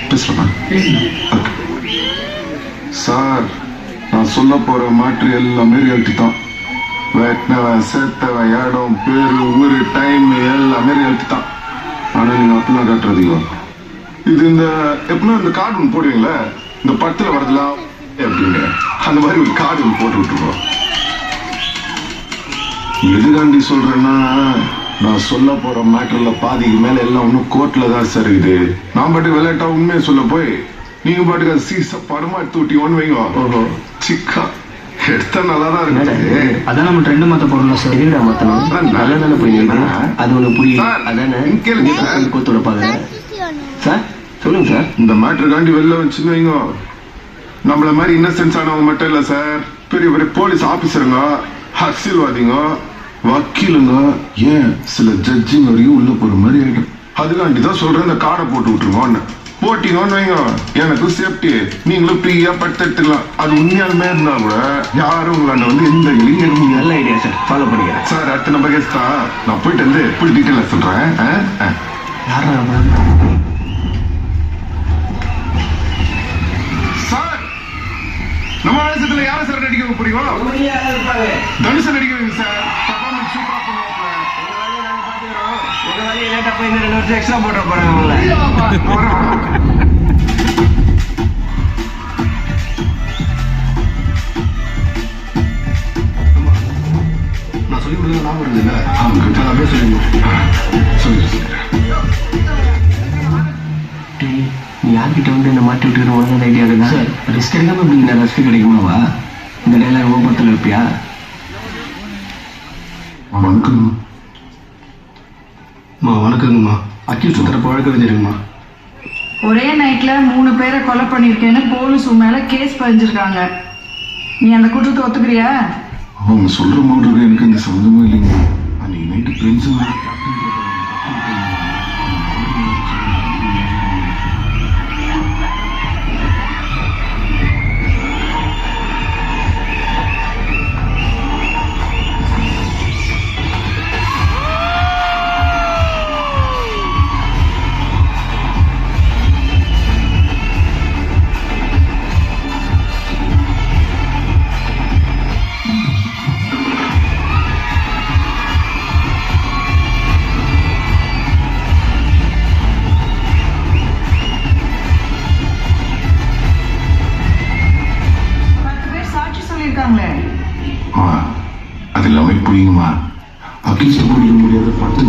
பேசலாமா? சார், நான் சொல்ல போற மாற்று எல்லாமே ரியாலிட்டி தான். வெட்டினவன் சேர்த்தவன் இடம் பேரு ஊரு டைம் எல்லாமே ரியாலிட்டி தான். ஆனா நீங்க அப்படிலாம் காட்டுறதுங்க இது இந்த எப்படின்னா இந்த கார்டு ஒன்று போடுவீங்களே, இந்த படத்துல வரதுலாம் அப்படின்னு அந்த மாதிரி ஒரு கார்டு ஒன்று போட்டு விட்டுருக்கோம். எதுக்காண்டி சொல்றேன்னா, நான் சொல்ல போற மேட்டர்ல பாதிக்கு மேல எல்லாம் ஒன்னும் கோர்ட்ல தான் சார் இருக்குது. நான் பாட்டுக்கு விளையாட்டா உண்மையை சொல்ல போய் நீங்க பாட்டுக்கு அது சீச படமா எடுத்து விட்டி ஒன்று வைங்க. ஓஹோ, சிக்கா எடுத்தா நல்லா தான் இருக்கு. அதான் நம்ம ட்ரெண்ட் மாத்த போறோம்ல சார். எதுடா மாத்தணும்? நல்லா தானே போயிருக்கீங்க. அது ஒண்ணு புரியுது. அதானே கோத்தோட பாங்க சார். சொல்லுங்க சார். இந்த மேட்டருக்காண்டி வெளில வச்சுன்னு வைங்க, நம்மள மாதிரி இன்னசென்ஸ் ஆனவங்க மட்டும் இல்ல சார், பெரிய பெரிய போலீஸ் ஆபீசருங்க, அரசியல்வாதிங்க, வக்கீலுங்க, ஏன் சில ஜட்ஜிங் வரையும் உள்ள போற மாதிரி ஆயிடும். அதுக்காண்டிதான் சொல்றேன், இந்த காடை போட்டு விட்டுருவோன்னு. போட்டீங்கன்னு வைங்க, எனக்கு சேஃப்டி, நீங்களும் ஃப்ரீயா படுத்துக்கலாம். அது உண்மையாலுமே இருந்தா கூட யாரும் உங்களாண்ட வந்து எந்த கேள்வியும் கேட்க முடியாது. நல்ல ஐடியா சார், ஃபாலோ பண்ணிக்கிறேன் சார். அடுத்த நம்பர் கேஸ் தான், நான் போயிட்டு வந்து ஃபுல் டீட்டெயிலா சொல்றேன். சார், நம்ம வேஷத்துல யார சார் நடிக்க போறீங்க? தனுஷ நடிக்க வைங்க சார். பர்ஃபார்மன்ஸ் சூப்பரா பண்ணுவாங்க. உங்க வேலையை லேட்டா போய் இந்த 2 வருஷம் எக்ஸ்ட்ரா போட்டு போறாங்க. நான் சொல்லி கொடுத்தது ஞாபகம் வருது இல்ல? அவங்க அப்படியே சொல்லி நீ யார்கிட்ட வந்து என்ன மாட்டி விட்டுக்கிற உடனே ஐடியா இருக்குதா சார்? ரிஸ்க் எடுக்காம இப்படி நான் ரெஸ்ட் கிடைக்குமாவா? இந்த டைலாக் ஓப்பத்தில் இருப்பியா? வணக்கங்கம்மா. அக்யூஸ் தரப்பு வழக்கறிஞருங்கம்மா. ஒரே நைட்ல 3 பேரை கொலை பண்ணிருக்கேன்னு போலீஸ் மேல கேஸ் பதிஞ்சிருக்காங்க. நீ அந்த குற்றத்தை ஒத்துக்கிறியா? அவங்க சொல்ற மாதிரி எனக்கு இந்த சம்மந்தமும் இல்லைங்க. அன்னைக்கு நைட்டு பிரின்ஸ் அது எல்லாமே புரியுங்கம்மா. அக்யூஸ்ட் பிடிக்க முடியாத 10